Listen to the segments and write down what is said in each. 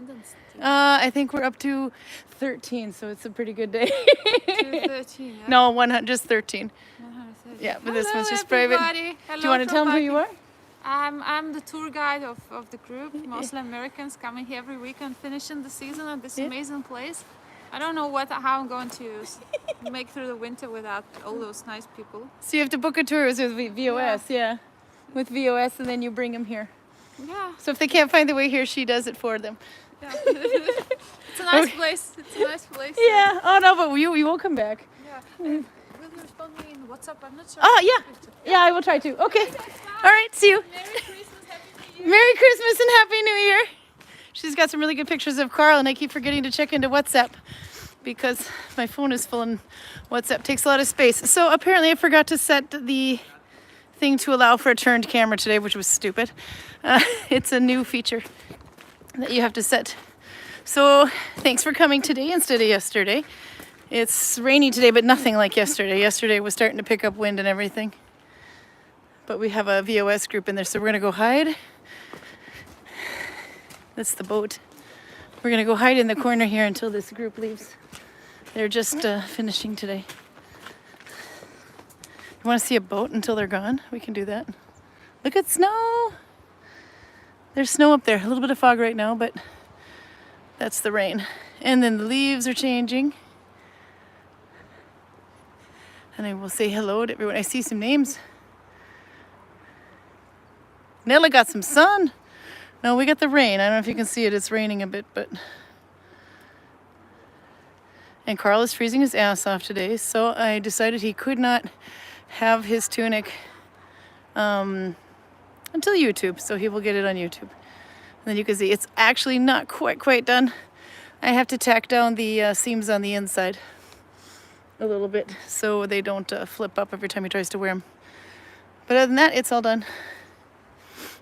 attendance? I think we're up to 13, so it's a pretty good day. 213. Yeah? No, 100, just 13. 130. Yeah, but Hello, this one's just everybody. private. Hello Do you want to from tell them who you Viking. are? I'm the tour guide of the group. Mostly Americans coming here every weekend, finishing the season at this amazing place. I don't know how I'm going to make through the winter without all those nice people. So you have to book a tour with VOS, yeah. With VOS, and then you bring them here. Yeah. So if they can't find the way here, she does it for them. Yeah. It's a nice place. It's a nice place. Yeah. Oh no, but you will come back. Yeah. Will you respond me in WhatsApp? I'm not sure. Oh yeah. Yeah, I will try to. Okay. All right. See you. Merry Christmas, Happy New Year. Merry Christmas and Happy New Year. She's got some really good pictures of Karl, and I keep forgetting to check into WhatsApp because my phone is full and WhatsApp takes a lot of space. So apparently I forgot to set the thing to allow for a turned camera today, which was stupid. It's a new feature that you have to set. So thanks for coming today instead of yesterday. It's rainy today, but nothing like yesterday. Yesterday was starting to pick up wind and everything. But we have a VOS group in there, so we're gonna go hide. That's the boat. We're gonna go hide in the corner here until this group leaves. They're just finishing today. You wanna see a boat until they're gone? We can do that. Look at snow. There's snow up there. A little bit of fog right now, but that's the rain. And then the leaves are changing. And I will say hello to everyone. I see some names. Nella got some sun. No, we got the rain. I don't know if you can see it. It's raining a bit, but... And Karl is freezing his ass off today, so I decided he could not have his tunic until YouTube, so he will get it on YouTube. And then you can see it's actually not quite done. I have to tack down the seams on the inside a little bit so they don't flip up every time he tries to wear them. But other than that, it's all done.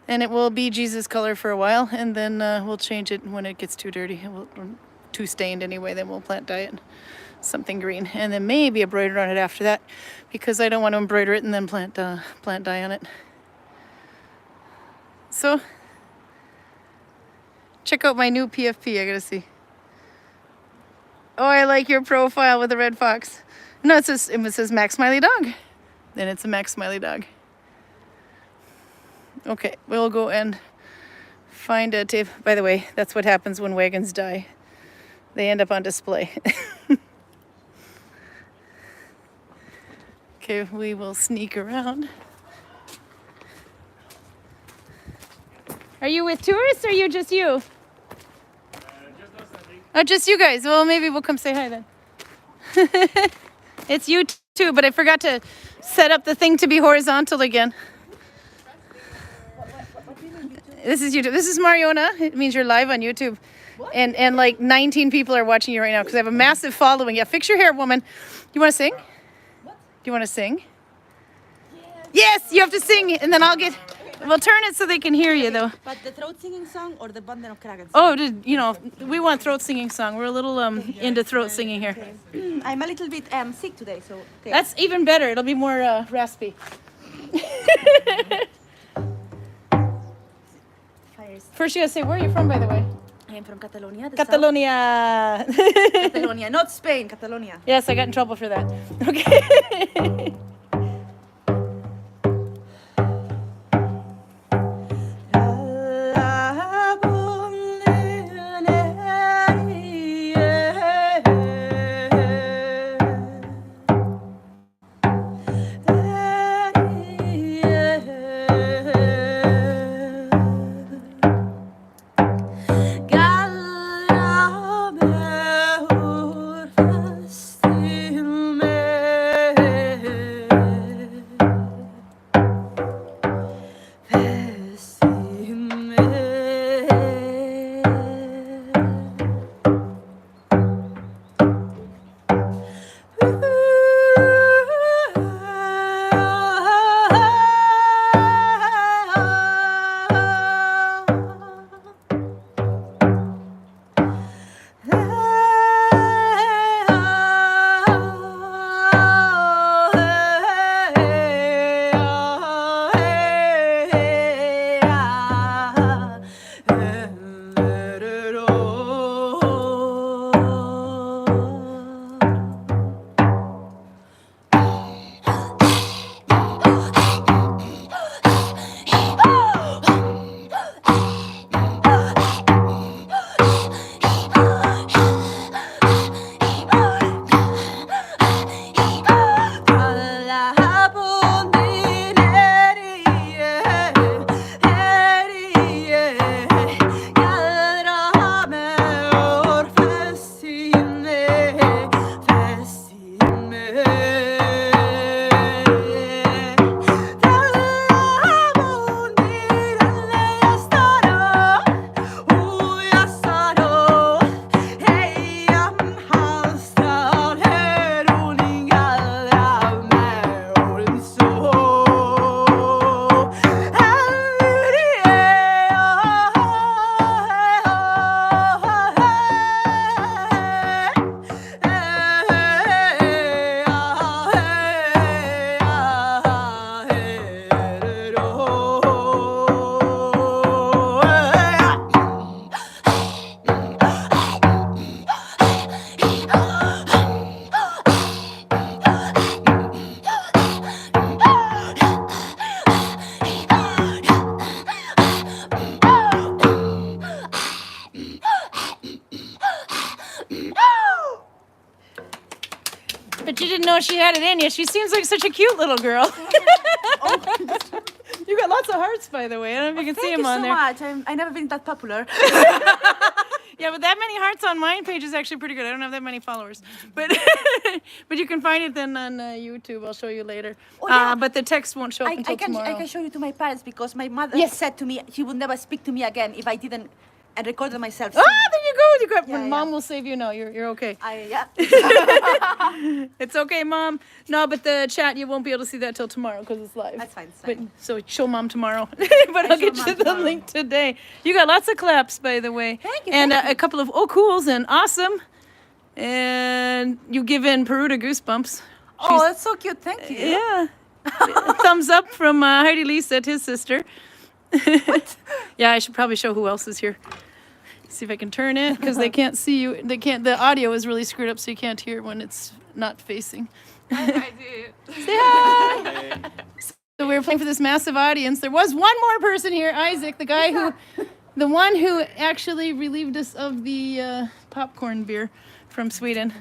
And it will be Jesus color for a while, and then we'll change it when it gets too dirty. Too stained anyway, then we'll plant dye it something green. And then maybe embroider on it after that, because I don't want to embroider it and then plant dye on it. So, check out my new PFP, I gotta see. Oh, I like your profile with the red fox. No, it says Max Smiley Dog. Then it's a Max Smiley Dog. Okay, we'll go and find a tape. By the way, that's what happens when wagons die. They end up on display. Okay, we will sneak around. Are you with tourists or just you? Just us, I think. Oh, just you guys. Well, maybe we'll come say hi then. It's you too, but I forgot to set up the thing to be horizontal again. This is YouTube. This is Mariona. It means you're live on YouTube. And like 19 people are watching you right now because I have a massive following. Yeah, fix your hair, woman. You want to sing? What? Do you want to sing? Yes, you have to sing, and then we'll turn it so they can hear you, though. But the throat singing song or the Banden of Kragen song? Oh, we want throat singing song. We're a little into throat singing here. Okay. I'm a little bit sick today, so... Okay. That's even better. It'll be more raspy. First, you gotta say, where are you from, by the way? I am from Catalonia. Catalonia. Catalonia, not Spain, Catalonia. Yes, I got in trouble for that. Okay. you didn't know she had it in you. She seems like such a cute little girl. You got lots of hearts, by the way. I don't know if you can see Thank them you on so there. much. I've never been that popular. Yeah, but that many hearts on my page is actually pretty good. I don't have that many followers, but but you can find it then on YouTube. I'll show you later. Oh, yeah. But the text won't show up until tomorrow. I can show you to my parents because my mother Yes. said to me she would never speak to me again if I didn't and recorded myself. Ah, there you go. You got. Yeah, Mom yeah. will save you now. You're okay. Yeah. It's okay, Mom. No, but the chat you won't be able to see that till tomorrow because it's live. That's fine. It's But fine. so show Mom tomorrow. But I'll show get Mom you the tomorrow. link today. You got lots of claps, by the way. Thank you, And thank a couple of cools and awesome. And you give in Peruta goosebumps. Oh, that's so cute. Thank you. Yeah. Thumbs up from Heidi Lisa, his sister. Yeah, I should probably show who else is here. See if I can turn it because they can't see you. They can't. The audio is really screwed up, so you can't hear when it's not facing. I did. Say hi. So we were playing for this massive audience. There was one more person here, Isaac, the one who actually relieved us of the popcorn beer from Sweden,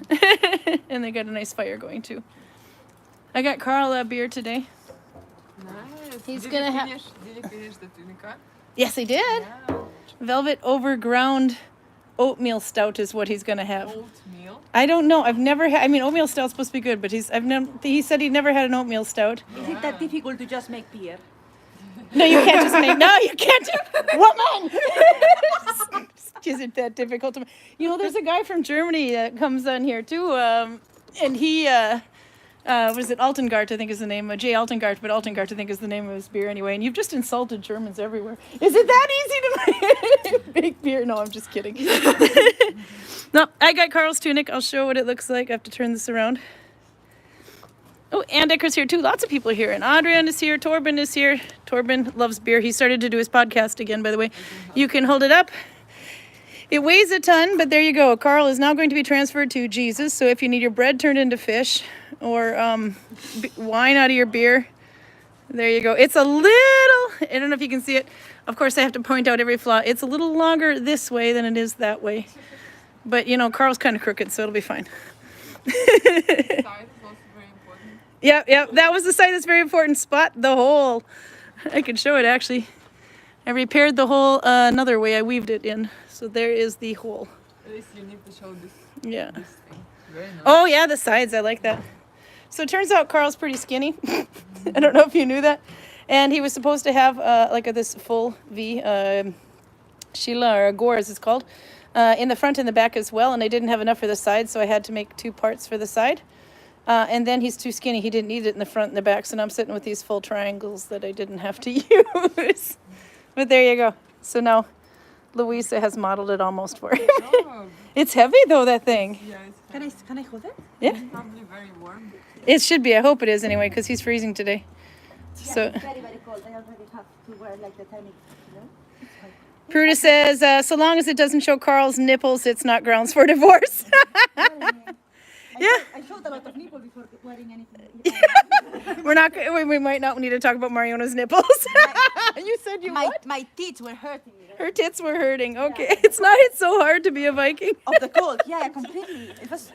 and they got a nice fire going too. I got Karl a beer today. Nice. He's Did gonna you have- finish? Did you finish the tunica? Yes, I did. Yeah. Velvet overground oatmeal stout is what he's gonna have. Oatmeal. I don't know. I've never had. I mean, oatmeal stout's supposed to be good, but he said he'd never had an oatmeal stout. Is it that difficult to just make beer? No, you can't just make. No, you can't. Woman. Is it that difficult to? You know, there's a guy from Germany that comes on here too, and he. Was it Altengart, I think is the name, Jay Altengart, but Altengart I think is the name of his beer anyway, and you've just insulted Germans everywhere. Is it that easy to make beer? No, I'm just kidding. No, I got Karl's tunic. I'll show what it looks like. I have to turn this around. Oh, and Ecker's here too. Lots of people are here. And Adrian is here. Torben is here. Torben loves beer. He started to do his podcast again, by the way. You can hold it up. It weighs a ton, but there you go. Karl is now going to be transferred to Jesus. So if you need your bread turned into fish or wine out of your beer, there you go. It's a little, I don't know if you can see it. Of course, I have to point out every flaw. It's a little longer this way than it is that way. But, you know, Karl's kind of crooked, so it'll be fine. Size is also very important. Yeah, that was the side that's very important. Spot the hole. I can show it, actually. I repaired the hole another way. I weaved it in. So there is the hole. At least you need to show this. Yeah. This thing. Very nice. Oh, yeah, the sides. I like that. So it turns out Karl's pretty skinny. I don't know if you knew that. And he was supposed to have this full V, Sheila or Gore as it's called, in the front and the back as well. And I didn't have enough for the side, so I had to make 2 parts for the side. And then he's too skinny. He didn't need it in the front and the back. So now I'm sitting with these full triangles that I didn't have to use. But there you go. So now Louisa has modeled it almost for him. Oh, It's heavy though, that thing. yeah, it's Can I hold it? Yeah, probably very warm. it should be. I hope it is anyway, because he's freezing today. So It's very, very cold. I already have to wear like the tunic, you know? Pruda says, so long as it doesn't show Karl's nipples, it's not grounds for divorce. Yeah. I showed a lot of nipple before wearing anything. We might not need to talk about Mariona's nipples. You said you what? My teeth were hurting. You know? Her tits were hurting. Okay, it's so hard to be a Viking. Of the cold. Yeah, completely. It was.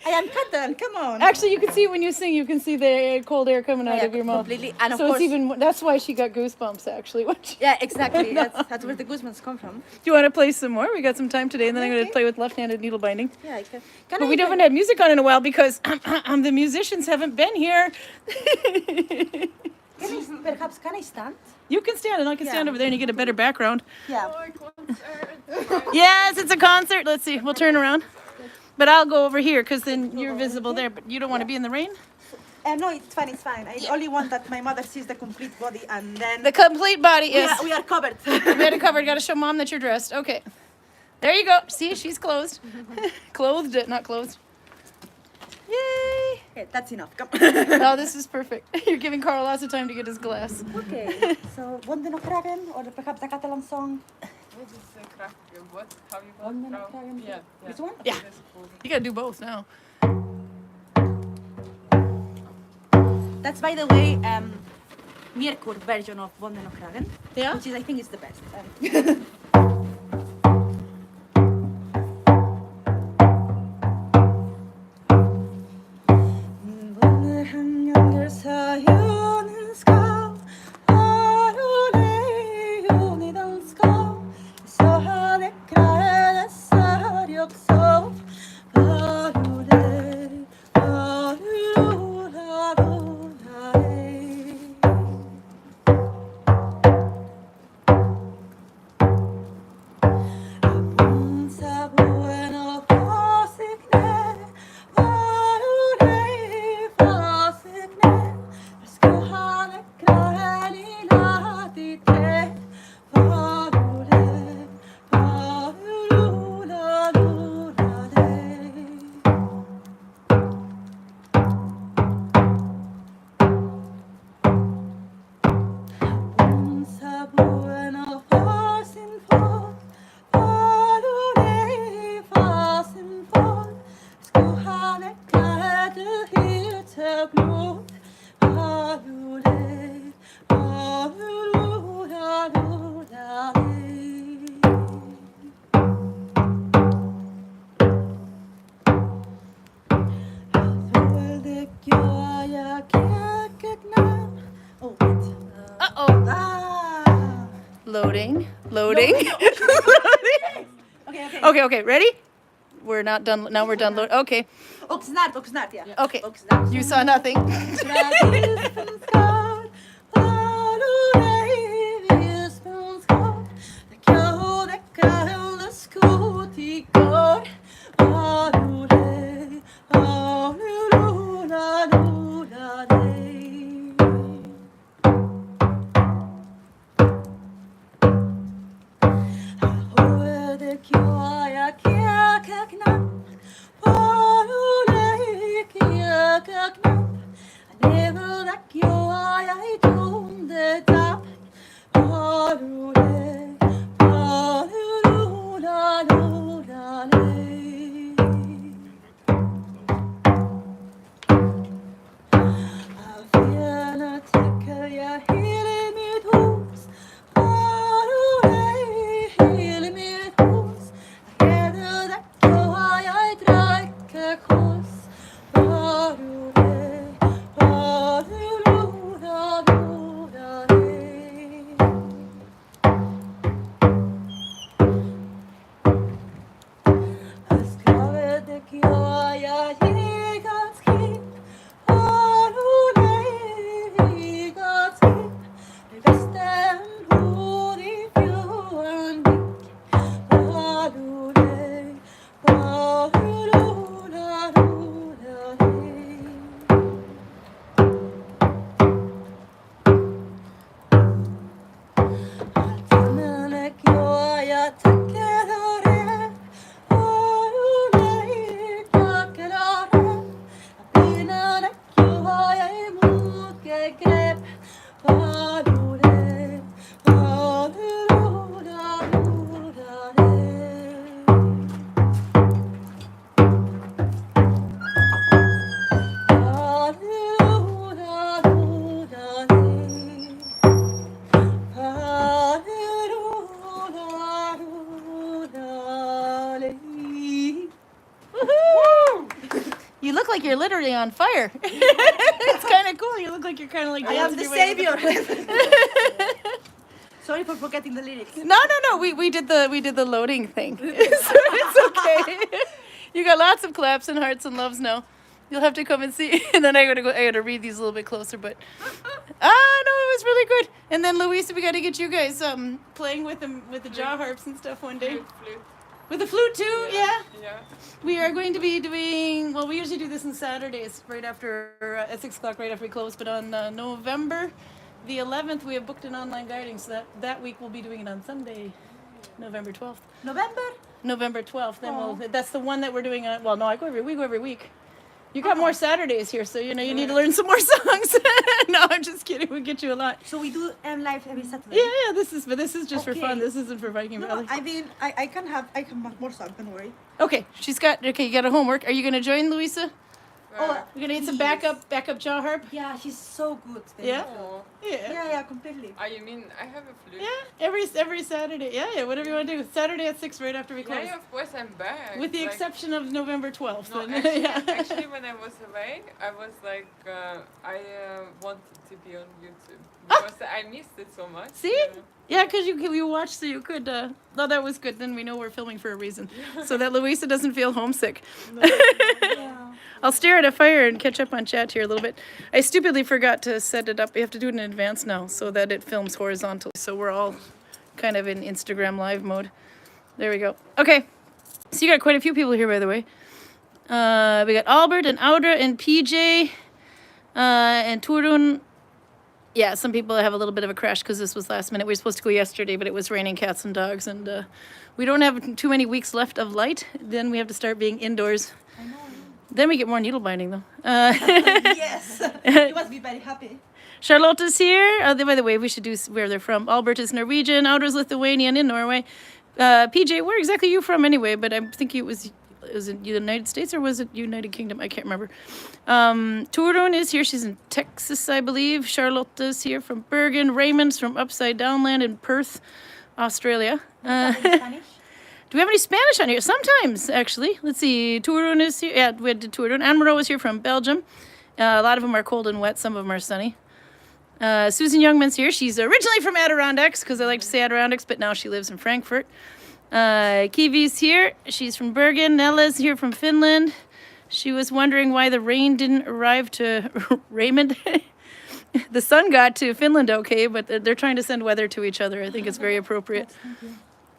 I am Karin. Come on. Actually, you can see when you sing, you can see the cold air coming out Yeah, of your mouth. completely. And of So course. it's even. That's why she got goosebumps. Actually, Yeah, exactly. That's where the goosebumps come from. Do you want to play some more? We got some time today, and then I'm going to Okay. play with left-handed needle binding. Yeah, I can. But we haven't had music on in a while because the musicians haven't been here. Perhaps can I stand? You can stand, and I can stand Yeah. over there, and you get a better background. Yeah. Yes, it's a concert. Let's see. We'll turn around. But I'll go over here because then you're visible there. But you don't want to be in the rain? No, it's fine. It's fine. I only want that my mother sees the complete body, and then The complete body is. we are covered. We had it covered. Got to show Mom that you're dressed. Okay. There you go. See, she's clothed. Clothed, not clothed. Yay. Okay, that's enough. Come. Oh, this is perfect. You're giving Karl lots of time to get his glass. Okay. So, Bonden of Kragen, or perhaps a Catalan song. What is crack? What? How you call Bonden it? of Kragen. Yeah. This one? Yeah. This is cool. You got to do both now. That's, by the way, Mirkur version of Bonden of Kragen, Yeah? which is, I think, is the best. Loading. Loading. Okay. Okay, ready? We're not done. Now we're done. Okay. Och snart, ja. Okay. Och snart. You saw nothing. You look like you're literally on fire. It's kind of cool. You look like you're kind of like I am the dancing your way. savior. Sorry for forgetting the lyrics. No. We did the loading thing. So it's okay. You got lots of claps and hearts and loves now. You'll have to come and see. And then I gotta read these a little bit closer. But no, it was really good. And then Louisa, we got to get you guys playing with the jaw harps and stuff one day. Flute. With the flute too, yeah. Yeah. We are going to be doing, well, we usually do this on Saturdays, right after, at 6 o'clock, right after we close. But on November the 11th, we have booked an online guiding, so that week we'll be doing it on Sunday, November 12th. November 12th. Then that's the one that we're doing. Well, no, we go every week. You got more Saturdays here, so you need to learn some more songs. No, I'm just kidding. We get you a lot. So we do live every Saturday. Yeah. This is just for fun. This isn't for Viking Valley. I mean, I can have more songs. Don't worry. Okay, you got a homework. Are you gonna join, Louisa? Oh, We're gonna need some backup jaw harp. Yeah, she's so good. Yeah? Oh. Yeah, completely. Oh, you mean I have a flute? Yeah, every Saturday. Yeah, whatever you want to do. Saturday at 6, right after we close. Yeah, of course I'm back. With the exception of November 12th. No, actually, when I was away, I was like, I wanted to be on YouTube because I missed it so much. See? Yeah, because you watched, so you could. No, that was good. Then we know we're filming for a reason, so that Louisa doesn't feel homesick. Yeah. I'll stare at a fire and catch up on chat here a little bit. I stupidly forgot to set it up. You have to do it in advance now so that it films horizontally. So we're all kind of in Instagram live mode. There we go. Okay. So you got quite a few people here, by the way. We got Albert and Audra and PJ and Torun. Yeah, some people have a little bit of a crash because this was last minute. We were supposed to go yesterday, but it was raining cats and dogs. And we don't have too many weeks left of light. Then we have to start being indoors. I know. Then we get more needle binding, though. Yes. You must be very happy. Charlotte's here. By the way, we should do where they're from. Albert is Norwegian. Audra's Lithuanian in Norway. PJ, where exactly are you from anyway? But I'm thinking it was it United States or was it United Kingdom? I can't remember. Torun is here. She's in Texas, I believe. Charlotte's here from Bergen. Raymond's from Upside Downland in Perth, Australia. Spanish? Do we have any Spanish on here? Sometimes, actually. Let's see. Torun is here. Yeah, we had Torun. Anne Moreau is here from Belgium. A lot of them are cold and wet. Some of them are sunny. Susan Youngman's here. She's originally from Adirondacks, because I like to say Adirondacks, but now she lives in Frankfurt. Kivi's here. She's from Bergen. Nella's here from Finland. She was wondering why the rain didn't arrive to Raymond. The sun got to Finland okay, but they're trying to send weather to each other. I think it's very appropriate.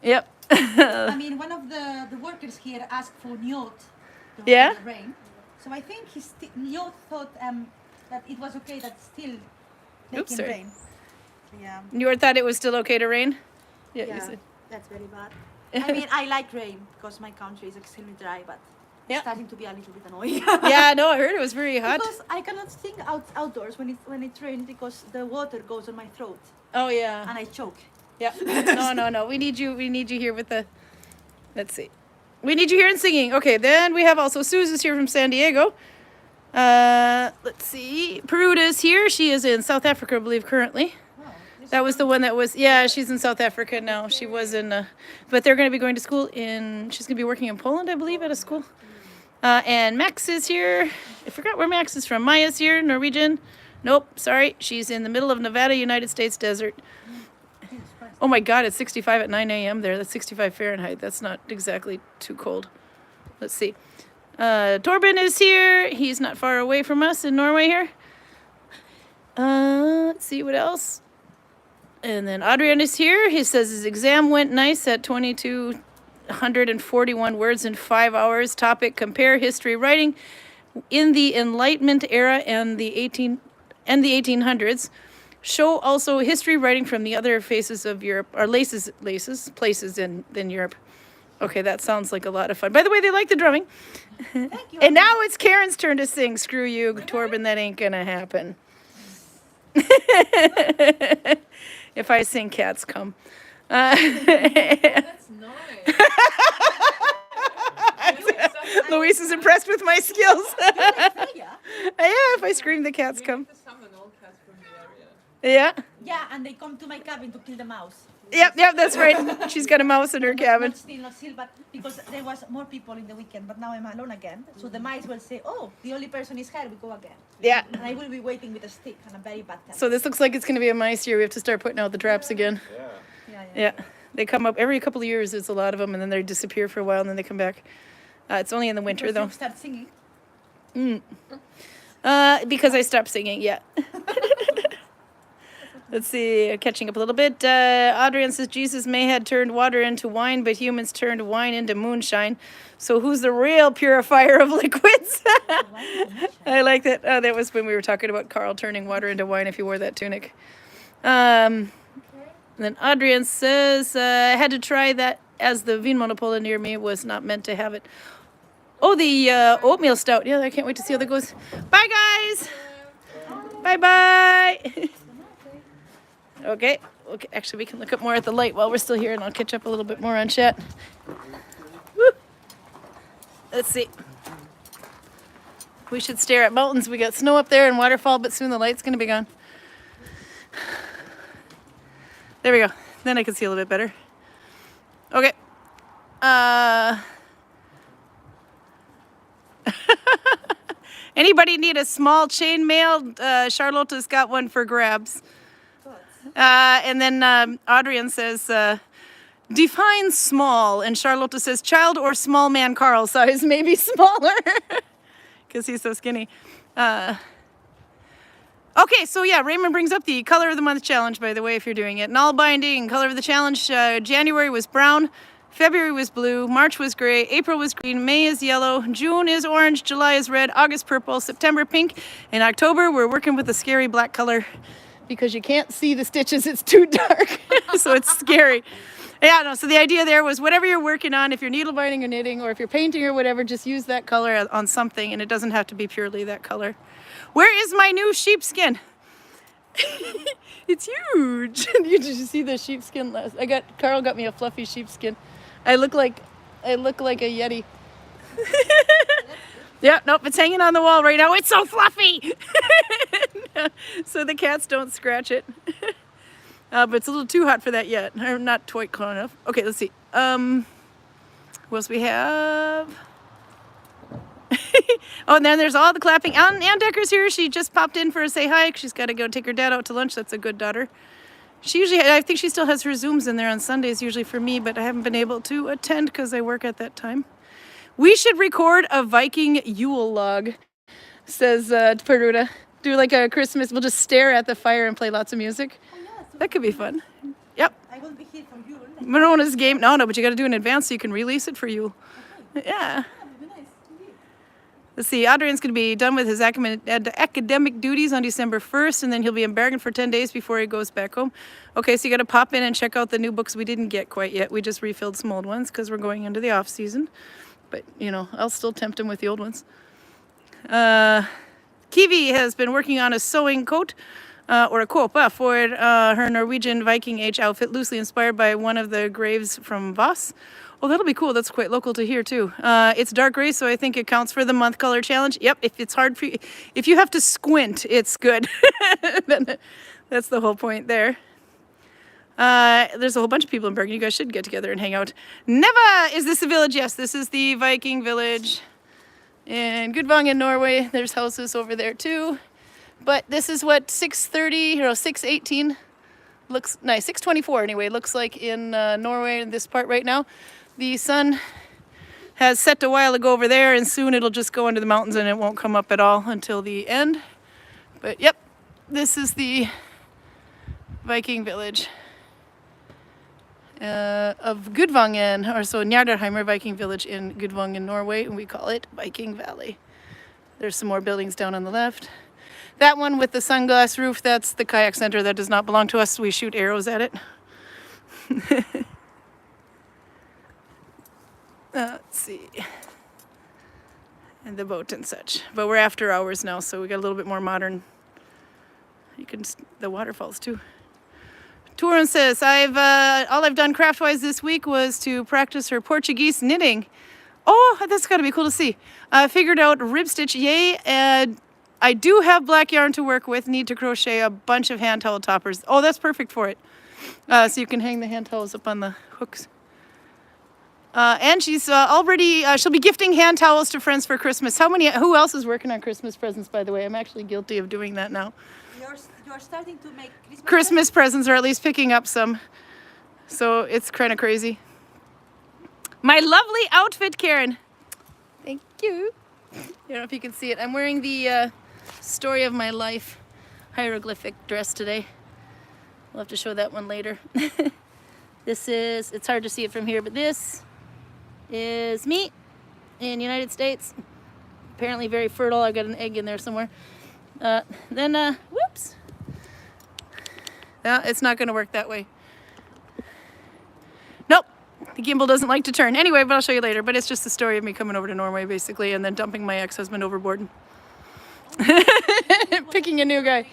Yep. I mean, one of the workers here asked for Njot. Yeah? Rain. So I think Njot thought that it was okay that still making sorry. rain. Yeah. You thought it was still okay to rain? Yeah, you Yeah, said. that's very bad. I mean, I like rain because my country is extremely dry, but Yeah. it's starting to be a little bit annoying. Yeah, no, I heard it was very hot. Because I cannot sing outdoors when it rains because the water goes on my throat Oh, yeah. and I choke. Yeah. No. We need you here with the... Let's see. We need you here in singing. Okay, then we have also Susan's here from San Diego. Let's see. Peruda's here. She is in South Africa, I believe, currently. That was the one that was... Yeah, she's in South Africa now. She was in... but they're going to be going to school in... She's going to be working in Poland, I believe, at a school. And Max is here. I forgot where Max is from. Maya's here, Norwegian. Nope, sorry. She's in the middle of Nevada, United States desert. Oh my God, it's 65 at 9 a.m. there. That's 65 Fahrenheit. That's not exactly too cold. Let's see. Torben is here. He's not far away from us in Norway here. Let's see what else. And then Adrian is here. He says his exam went nice at 2,241 words in 5 hours. Topic: compare history writing in the Enlightenment era and the 1800s. Show also history writing from the other faces of Europe, or places in Europe. Okay, that sounds like a lot of fun. By the way, they like the drumming. Thank you. And now it's Karen's turn to sing. Screw you, Torben, that ain't gonna happen. If I sing, cats come. That's nice. Luis is impressed with my skills. Yeah. Yeah, if I scream, the cats come. To summon all cats from the area. Yeah. Yeah, and they come to my cabin to kill the mouse. Yep, that's right. She's got a mouse in her cabin. Not still, but because there was more people in the weekend, but now I'm alone again. So the mice will say, "Oh, the only person is here. We go again." Yeah. And I will be waiting with a stick and a very bad temper. So this looks like it's going to be a mice year. We have to start putting out the traps again. Yeah. They come up every couple of years. There's a lot of them, and then they disappear for a while, and then they come back. It's only in the winter, Because though. you start singing. Because I stopped singing, yeah. Let's see, catching up a little bit. Adrian says Jesus may have turned water into wine, but humans turned wine into moonshine. So who's the real purifier of liquids? I like that. That was when we were talking about Karl turning water into wine if he wore that tunic. Then Adrian says, I had to try that as the Vinmonopolet near me was not meant to have it. Oh, the oatmeal stout. Yeah, I can't wait to see how that goes. Bye, guys. Bye-bye. Okay. Actually, we can look up more at the light while we're still here, and I'll catch up a little bit more on chat. Woo. Let's see. We should stare at mountains. We got snow up there and waterfall, but soon the light's going to be gone. There we go. Then I can see a little bit better. Okay. Anybody need a small chainmail? Charlotte's got one for grabs. And then Adrian says, define small. And Charlotte says, child or small man Karl size, maybe smaller. Because he's so skinny. Okay, so yeah, Raymond brings up the color of the month challenge, by the way, if you're doing it. Nalbinding, color of the challenge. January was brown. February was blue, March was gray, April was green, May is yellow, June is orange, July is red, August purple, September pink, and October we're working with a scary black color because you can't see the stitches, it's too dark, so it's scary. Yeah, no, so the idea there was whatever you're working on, if you're needle binding or knitting, or if you're painting or whatever, just use that color on something, and it doesn't have to be purely that color. Where is my new sheepskin? It's huge. Did you see the sheepskin last? Karl got me a fluffy sheepskin. I look like a Yeti. Yeah, nope, it's hanging on the wall right now. It's so fluffy. So the cats don't scratch it. But it's a little too hot for that yet. I'm not quite cold enough. Okay, let's see. What else we have? Oh, and then there's all the clapping. Ann Decker's here. She just popped in for a say hi. She's got to go take her dad out to lunch. That's a good daughter. She usually, I think she still has her Zooms in there on Sundays, usually for me, but I haven't been able to attend because I work at that time. We should record a Viking Yule log, says Peruta. Do like a Christmas, we'll just stare at the fire and play lots of music. Oh, yeah, so That could be fun. Yep. I will be here for you. Marona's game. No, but you got to do it in advance so you can release it for you. Yeah. That would be nice. Indeed. Let's see. Adrian's going to be done with his academic duties on December 1st, and then he'll be in Bergen for 10 days before he goes back home. Okay, so you got to pop in and check out the new books we didn't get quite yet. We just refilled some old ones because we're going into the off season. But, you know, I'll still tempt him with the old ones. Kiwi has been working on a sewing coat. Or a copa for her Norwegian Viking age outfit, loosely inspired by one of the graves from Voss. Oh, that'll be cool. That's quite local to here too. It's dark gray, so I think it counts for the month color challenge. Yep, if it's hard for you, if you have to squint, it's good. Then that's the whole point there. There's a whole bunch of people in Bergen. You guys should get together and hang out. Neva, is this a village? Yes, this is the Viking village in Gudvang in Norway. There's houses over there too. But this is what 6:30 or 6:18 looks nice. 6:24 anyway. Looks like in Norway in this part right now. The sun has set a while ago over there, and soon it'll just go into the mountains and it won't come up at all until the end. But yep, this is the Viking village of Gudvangen, or so Njardarheimer Viking village in Gudvangen, Norway, and we call it Viking Valley. There's some more buildings down on the left. That one with the sunglass roof, that's the kayak center. That does not belong to us. We shoot arrows at it. Let's see. And the boat and such. But we're after hours now, so we got a little bit more modern. You can, the waterfalls too. Torun says, all I've done craft-wise this week was to practice her Portuguese knitting. Oh, that's got to be cool to see. Figured out rib stitch, yay, and I do have black yarn to work with. Need to crochet a bunch of hand towel toppers. Oh, that's perfect for it. So you can hang the hand towels up on the hooks. And she's already, she'll be gifting hand towels to friends for Christmas. Who else is working on Christmas presents, by the way? I'm actually guilty of doing that now. You're starting to make Christmas presents, or at least picking up some. So it's kind of crazy. My lovely outfit, Karin. Thank you. I don't know if you can see it. I'm wearing the story of my life hieroglyphic dress today. We'll have to show that one later. This is, it's hard to see it from here, but this is me in the United States. Apparently very fertile. I've got an egg in there somewhere. Whoops. It's not going to work that way. Nope. The gimbal doesn't like to turn. Anyway, but I'll show you later. But it's just the story of me coming over to Norway, basically, and then dumping my ex-husband overboard. Picking a new guy.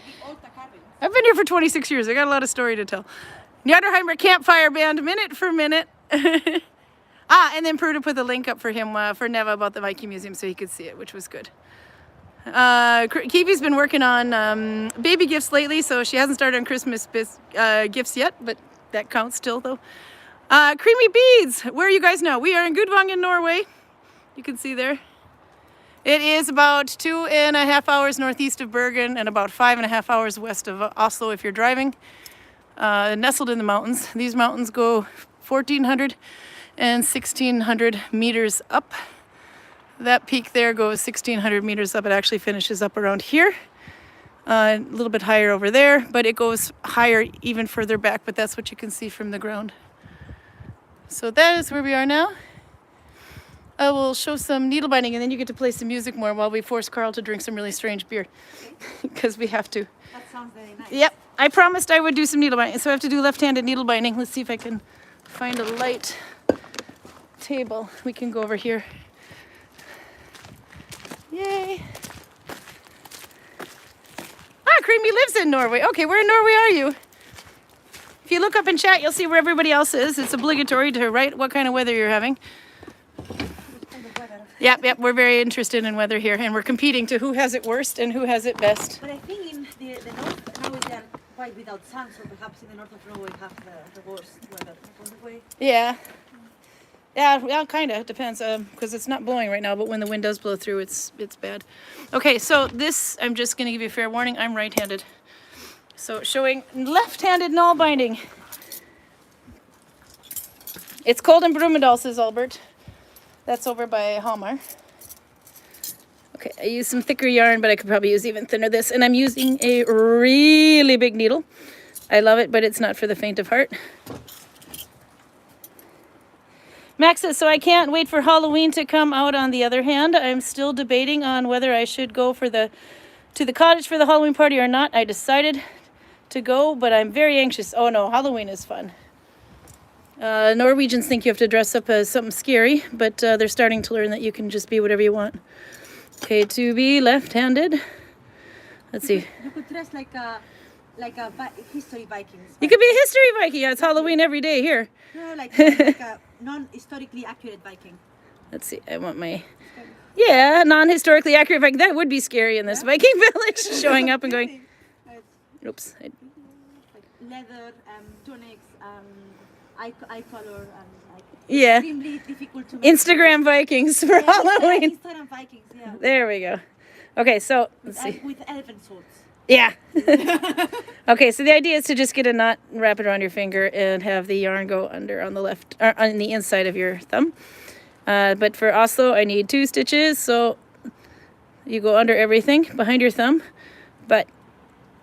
I've been here for 26 years. I got a lot of story to tell. Njardarheimer Campfire Band, minute for minute. And then Pruda put the link up for him, for Neva, about the Viking Museum so he could see it, which was good. Kiwi's been working on baby gifts lately, so she hasn't started on Christmas gifts yet, but that counts still, though. Creamy beads. Where are you guys now? We are in Gudvang in Norway. You can see there. It is about 2.5 hours northeast of Bergen and about 5.5 hours west of Oslo if you're driving. Nestled in the mountains. These mountains go 1,400 and 1,600 meters up. That peak there goes 1,600 meters up. It actually finishes up around here. A little bit higher over there, but it goes higher even further back, but that's what you can see from the ground. So that is where we are now. I will show some needle binding, and then you get to play some music more while we force Karl to drink some really strange beer, because we have to. That sounds very nice. Yep, I promised I would do some needle binding, so I have to do left-handed needle binding. Let's see if I can find a light table. We can go over here. Yay. Creamy lives in Norway. Okay, where in Norway are you? If you look up in chat, you'll see where everybody else is. It's obligatory to write what kind of weather you're having. Yep, we're very interested in weather here, and we're competing to who has it worst and who has it best. But I think in the north, Norway, they are quite without sun, so perhaps in the north of Norway have the worst weather. Yeah. Yeah, kind of. It depends, because it's not blowing right now, but when the wind does blow through, it's bad. Okay, so this, I'm just going to give you a fair warning. I'm right-handed. So showing left-handed null binding. It's cold in Brumunddal, says Albert. That's over by Halmar. Okay, I use some thicker yarn, but I could probably use even thinner this. And I'm using a really big needle. I love it, but it's not for the faint of heart. Max says, so I can't wait for Halloween to come out. On the other hand, I'm still debating on whether I should go to the cottage for the Halloween party or not. I decided to go, but I'm very anxious. Oh no, Halloween is fun. Norwegians think you have to dress up as something scary, but they're starting to learn that you can just be whatever you want. Okay, to be left-handed. Let's see. You could dress like a history Vikings. You could be a history Viking. Yeah, it's Halloween every day here. No, like a non-historically accurate Viking. Let's see. I want my... Yeah, non-historically accurate Viking. That would be scary in this Viking village, showing up and going... Oops. Like leather, tunics, eye color, like yeah. extremely difficult to make. Instagram Vikings for Halloween. Instagram Vikings, yeah. There we go. Okay, so let's see. With elephant swords. Yeah. Okay, so the idea is to just get a knot, wrap it around your finger, and have the yarn go under on the left, or on the inside of your thumb. But for Oslo, I need 2 stitches, so you go under everything behind your thumb, but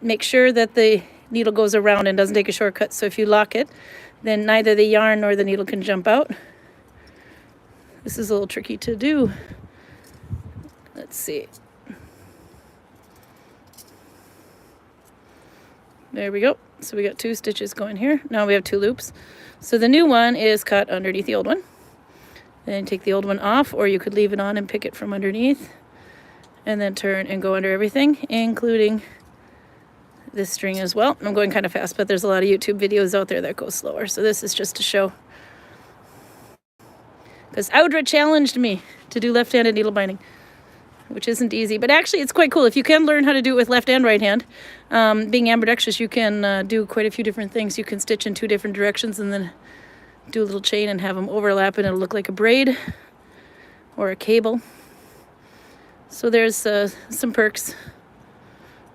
make sure that the needle goes around and doesn't take a shortcut. So if you lock it, then neither the yarn nor the needle can jump out. This is a little tricky to do. Let's see. There we go. So we got 2 stitches going here. Now we have 2 loops. So the new one is cut underneath the old one. Then take the old one off, or you could leave it on and pick it from underneath. And then turn and go under everything, including this string as well. I'm going kind of fast, but there's a lot of YouTube videos out there that go slower. So this is just to show. Because Audra challenged me to do left-handed needle binding, which isn't easy. But actually, it's quite cool. If you can learn how to do it with left and right hand, being ambidextrous, you can do quite a few different things. You can stitch in 2 different directions and then do a little chain and have them overlap, and it'll look like a braid or a cable. So there's some perks.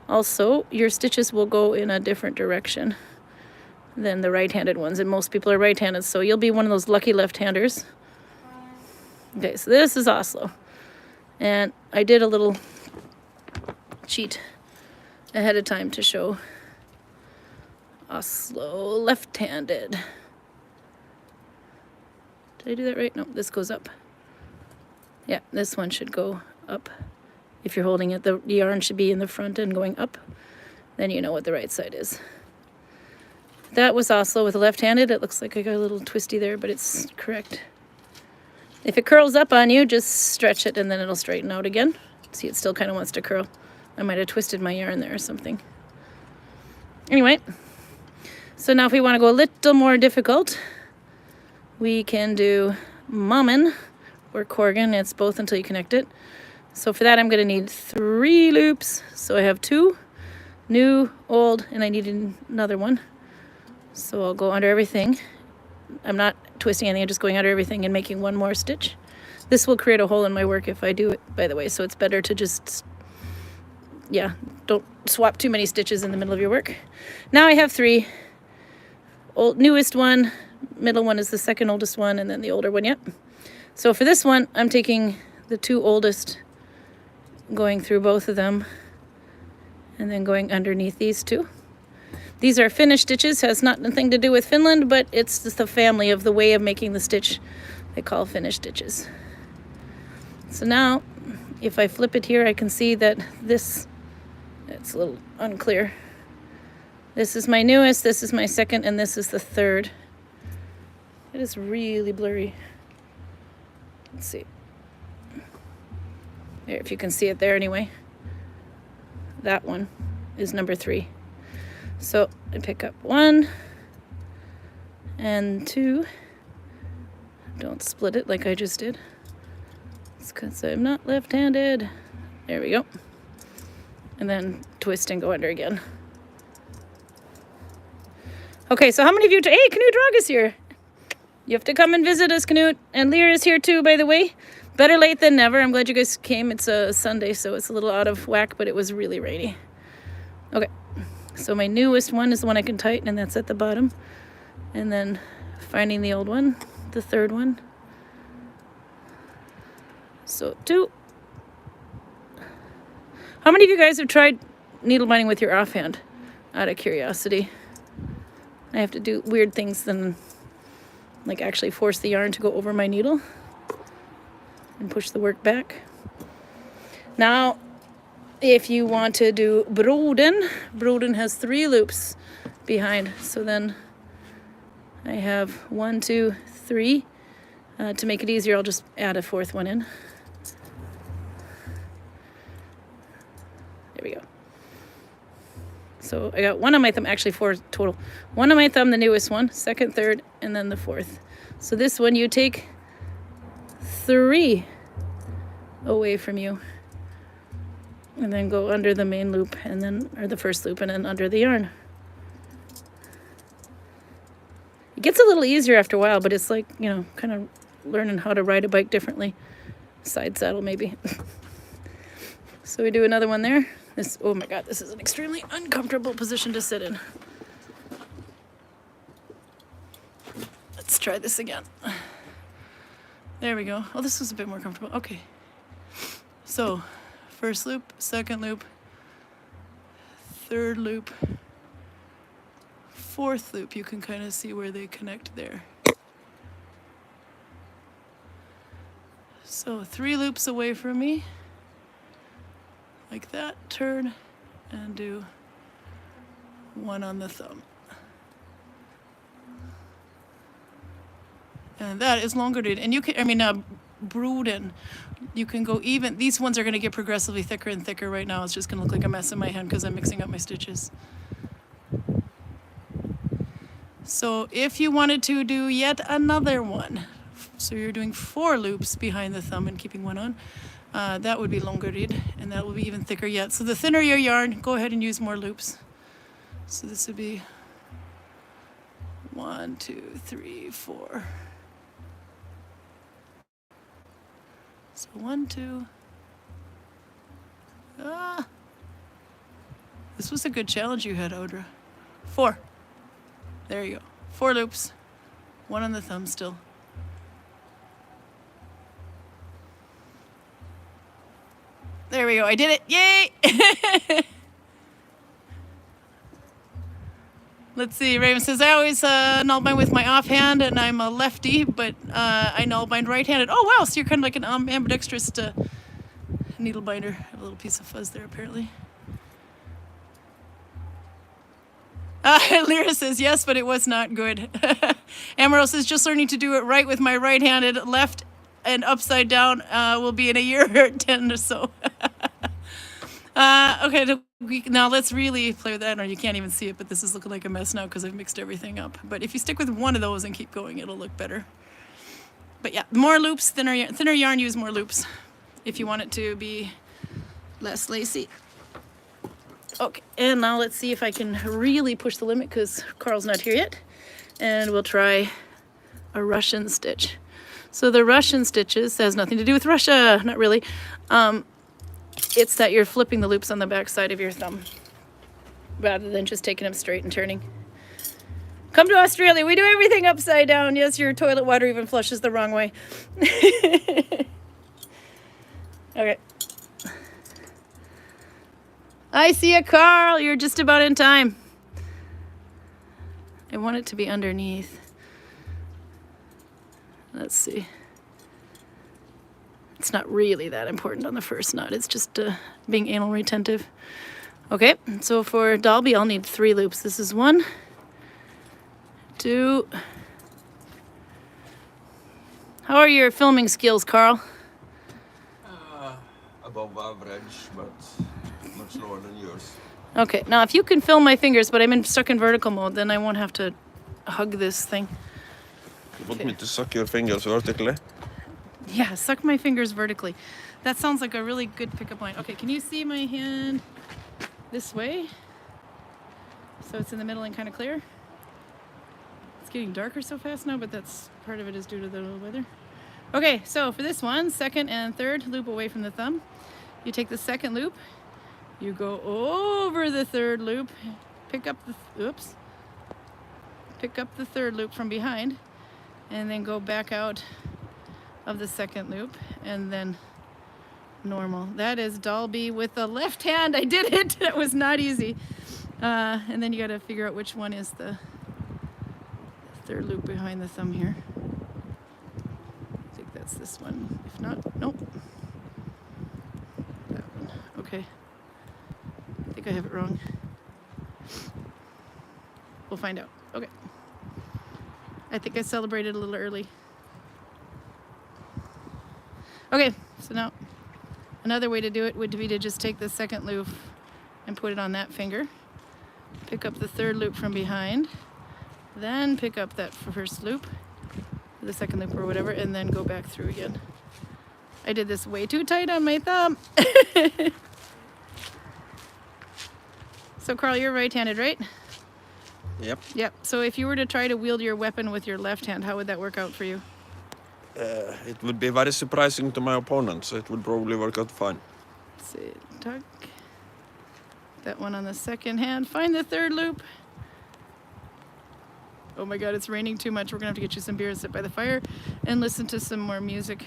Also, your stitches will go in a different direction than the right-handed ones, and most people are right-handed, so you'll be one of those lucky left-handers. Okay, so this is Oslo. And I did a little cheat ahead of time to show Oslo left-handed. Did I do that right? No, this goes up. Yeah, this one should go up. If you're holding it, the yarn should be in the front and going up. Then you know what the right side is. That was Oslo with left-handed. It looks like I got a little twisty there, but it's correct. If it curls up on you, just stretch it and then it'll straighten out again. See, it still kind of wants to curl. I might have twisted my yarn there or something. Anyway, so now if we want to go a little more difficult, we can do Mommin or Corgan. It's both until you connect it. So for that, I'm going to need 3 loops. So I have 2, new, old, and I need another one. So I'll go under everything. I'm not twisting anything, I'm just going under everything and making 1 more stitch. This will create a hole in my work if I do it, by the way, so it's better to just, yeah, don't swap too many stitches in the middle of your work. Now I have 3. Newest one, middle one is the second oldest one, and then the older one, yep. So for this one, I'm taking the 2 oldest, going through both of them, and then going underneath these 2. These are Finnish stitches, has nothing to do with Finland, but it's just the family of the way of making the stitch they call Finnish stitches. So now, if I flip it here, I can see that this, it's a little unclear. This is my newest, this is my second, and this is the 3rd. It is really blurry. Let's see. There, if you can see it there anyway. That one is number 3. So I pick up 1 and 2. Don't split it like I just did. It's because I'm not left-handed. There we go. And then twist and go under again. Okay, so how many of you... Hey, Knut Drog is here. You have to come and visit us, Knut. And Lear is here too, by the way. Better late than never. I'm glad you guys came. It's a Sunday, so it's a little out of whack, but it was really rainy. Okay, so my newest one is the one I can tighten, and that's at the bottom. And then finding the old one, the third one. So 2. How many of you guys have tried needle binding with your offhand? Out of curiosity. I have to do weird things then, like actually force the yarn to go over my needle and push the work back. Now, if you want to do Broden has 3 loops behind. So then I have 1, 2, 3. To make it easier, I'll just add a 4th one in. There we go. So I got 1 on my thumb, actually 4 total. 1 on my thumb, the newest one, 2nd, 3rd, and then the 4th. So this one you take 3 away from you. And then go under the main loop, and then, or the first loop, and then under the yarn. It gets a little easier after a while, but it's like, you know, kind of learning how to ride a bike differently. Side saddle, maybe. So we do another one there. This, oh my God, this is an extremely uncomfortable position to sit in. Let's try this again. There we go. Oh, this was a bit more comfortable. Okay. So, first loop, 2nd loop, 3rd loop, 4th loop. You can kind of see where they connect there. So 3 loops away from me. Like that, turn, and do 1 on the thumb. And that is longer, dude. And you can, Broden, you can go even. These ones are going to get progressively thicker and thicker right now. It's just going to look like a mess in my hand because I'm mixing up my stitches. So if you wanted to do yet another one, so you're doing 4 loops behind the thumb and keeping 1 on, that would be longer, and that will be even thicker yet. So the thinner your yarn, go ahead and use more loops. So this would be 1, 2, 3, 4. So 1, 2. This was a good challenge you had, Audra. 4. There you go. 4 loops. 1 on the thumb still. There we go. I did it. Yay! Let's see. Raven says, I always nullbind with my offhand, and I'm a lefty, but I nullbind right-handed. Oh, wow. So you're kind of like an ambidextrous needle binder. I have a little piece of fuzz there, apparently. Lyra says, yes, but it was not good. Amaral says, just learning to do it right with my right-handed. Left and upside down will be in a year or 10 or so. Okay, now let's really play with that. Or you can't even see it, but this is looking like a mess now because I've mixed everything up. But if you stick with one of those and keep going, it'll look better. But yeah, more loops, thinner yarn, use more loops if you want it to be less lacy. Okay, and now let's see if I can really push the limit because Karl's not here yet. And we'll try a Russian stitch. So the Russian stitches has nothing to do with Russia, not really. It's that you're flipping the loops on the back side of your thumb rather than just taking them straight and turning. Come to Australia, we do everything upside down. Yes, your toilet water even flushes the wrong way. Okay. I see you, Karl. You're just about in time. I want it to be underneath. Let's see. It's not really that important on the first knot. It's just being anal retentive. Okay, so for Dalby, I'll need 3 loops. This is 1, 2. How are your filming skills, Karl? Above average, but much lower than yours. Okay, now if you can film my fingers, but I'm stuck in vertical mode, then I won't have to hug this thing. You want me to suck your fingers vertically? Yeah, suck my fingers vertically. That sounds like a really good pickup line. Okay, can you see my hand this way? So it's in the middle and kind of clear? It's getting darker so fast now, but that's part of it is due to the weather. Okay, so for this one, second and third loop away from the thumb. You take the second loop, you go over the third loop, pick up the third loop from behind, and then go back out of the second loop, and then normal. That is Dalby with the left hand. I did it. That was not easy. And then you got to figure out which one is the third loop behind the thumb here. I think that's this one. If not, nope. That one. Okay. I think I have it wrong. We'll find out. Okay. I think I celebrated a little early. Okay, so now another way to do it would be to just take the second loop and put it on that finger. Pick up the third loop from behind, then pick up that first loop, the second loop or whatever, and then go back through again. I did this way too tight on my thumb. So Karl, you're right-handed, right? Yep. Yep. So if you were to try to wield your weapon with your left hand, how would that work out for you? It would be very surprising to my opponents. It would probably work out fine. Let's see, tuck. That one on the second hand. Find the third loop. Oh my God, it's raining too much. We're gonna have to get you some beer and sit by the fire and listen to some more music.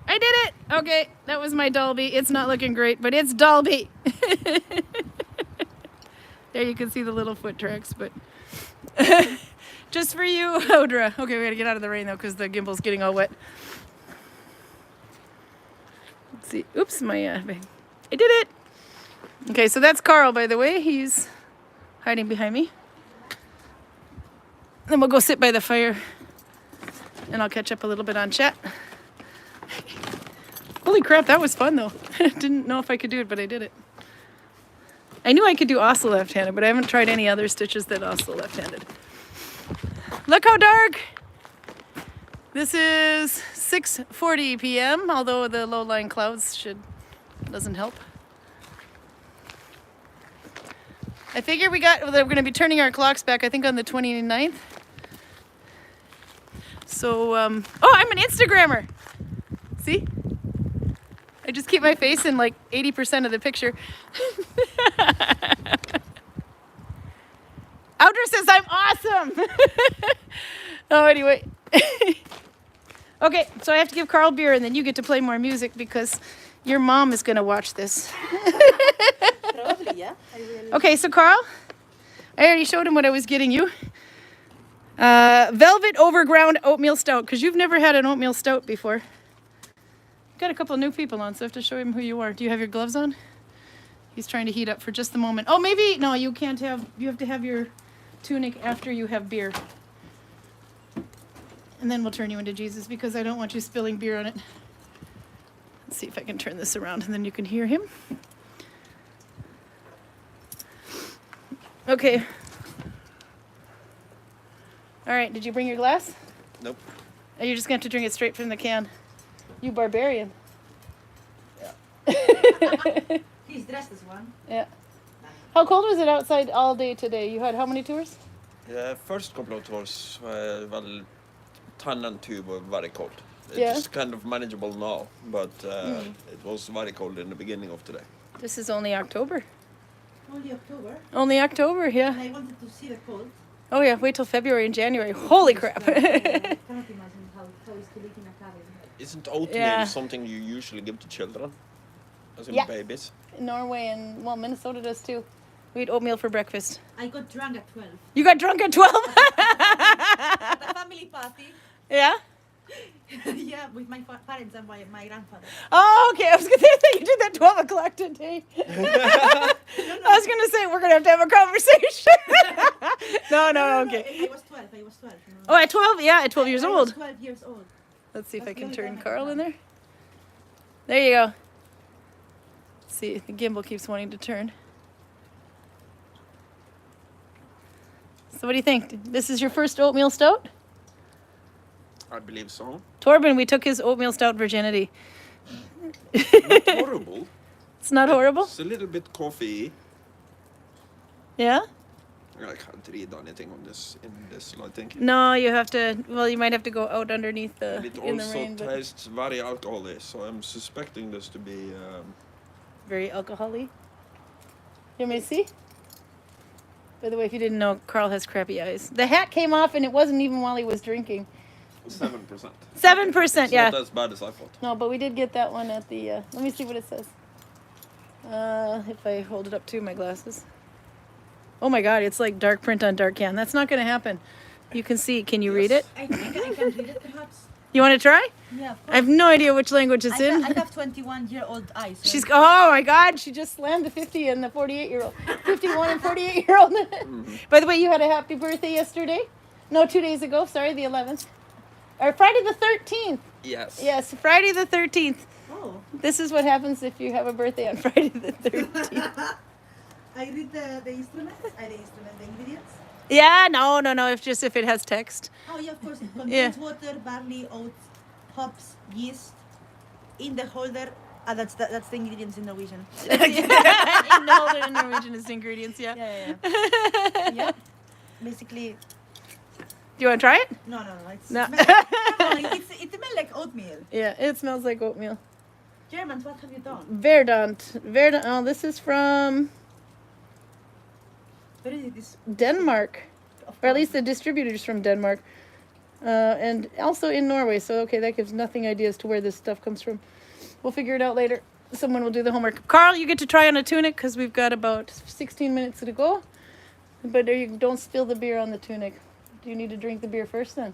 I did it! Okay, that was my Dalby. It's not looking great, but it's Dalby. There you can see the little foot tracks, but just for you, Audra. Okay, we gotta get out of the rain though, because the gimbal's getting all wet. Let's see. Oops, I did it! Okay, so that's Karl, by the way. He's hiding behind me. Then we'll go sit by the fire, and I'll catch up a little bit on chat. Holy crap, that was fun though. Didn't know if I could do it, but I did it. I knew I could do also left-handed, but I haven't tried any other stitches that also left-handed. Look how dark! This is 6:40 p.m., although the low-lying clouds doesn't help. I figure we're going to be turning our clocks back, I think, on the 29th. So, oh, I'm an Instagrammer! See? I just keep my face in like 80% of the picture. Audra says I'm awesome! Oh, anyway. Okay, so I have to give Karl beer and then you get to play more music because your mom is going to watch this. Probably, yeah. Okay, so Karl, I already showed him what I was getting you. Velvet Overground Oatmeal Stout, because you've never had an oatmeal stout before. Got a couple of new people on, so I have to show him who you are. Do you have your gloves on? He's trying to heat up for just the moment. Oh, maybe, no, you can't have, you have to have your tunic after you have beer. And then we'll turn you into Jesus because I don't want you spilling beer on it. Let's see if I can turn this around and then you can hear him. Okay. All right, did you bring your glass? Nope. Oh, you're just going to have to drink it straight from the can. You barbarian. Yeah. He's dressed as one. Yeah. How cold was it outside all day today? You had how many tours? Yeah, first couple of tours, well, ton and two were very cold. Yeah. It's kind of manageable now, but it was very cold in the beginning of today. This is only October. Only October. Only October, And yeah. I wanted to see the cold. Oh yeah, wait till February and January. Holy crap. I cannot imagine how it's to live in a cabin. Isn't oatmeal Yeah. something you usually give to children? As in Yeah. babies? Norway and, well, Minnesota does too. We eat oatmeal for breakfast. I got drunk at 12 You got drunk at 12? at a family party. Yeah? Yeah, with my parents and my grandfather. Oh, okay. I was going to say you did that 12 o'clock today. I was going to say we're going to have a conversation. No, okay. I was 12. I was 12. You know. Oh, at 12? Yeah, at 12 years I was old. 12 years old. Let's see if I That's the can only turn time I Karl got in there. There you go. See, the gimbal keeps wanting to turn. So what do you think? This is your first oatmeal stout? I believe so. Torben, we took his oatmeal stout virginity. Not horrible. It's not horrible? It's a little bit coffee. Yeah? I can't read anything on this in this lighting. No, you have to. Well, you might have to go out underneath And it in the also rain. But tastes very alcoholic, so I'm suspecting this to be. very alcohol-y. You want me to see? By the way, if you didn't know, Karl has crappy eyes. The hat came off, and it wasn't even while he was drinking. 7%. 7%, It's yeah. not as bad as I thought. No, but we did get that one at the. Let me see what it says. If I hold it up to my glasses. Oh my God! It's like dark print on dark can. That's not going to happen. You can see. Can you read it? I think I can read it perhaps. You want to try? Yeah, of I have course. no idea which language it's in. I have 21-year-old eyes. So She's. Oh my God! She just slammed the 50 and the 48-year-old. 51 and 48-year-old. By the way, you had a happy birthday yesterday. No, 2 days ago. Sorry, the 11th. Or Friday the 13th. Yes. Yes, Friday the 13th. Oh, This is what happens if you have a birthday on Friday the 13th. I read the instruments. The ingredients. Yeah, no. If just if it has text. Oh yeah, of course. It Yeah. contains water, barley, oats, hops, yeast. In the holder, that's the ingredients in Norwegian. In Norwegian is the ingredients, yeah. Yeah. Yeah. Basically, Do you want to try it? no. It's No. it smells like oatmeal. Yeah, it smells like oatmeal. Germans, what have you done? Verdant. Oh, this is from Where is this? Denmark. Or at least the distributor's from Denmark. And also in Norway. So, okay, that gives nothing idea as to where this stuff comes from. We'll figure it out later. Someone will do the homework. Karl, you get to try on a tunic because we've got about 16 minutes to go. But don't spill the beer on the tunic. Do you need to drink the beer first then?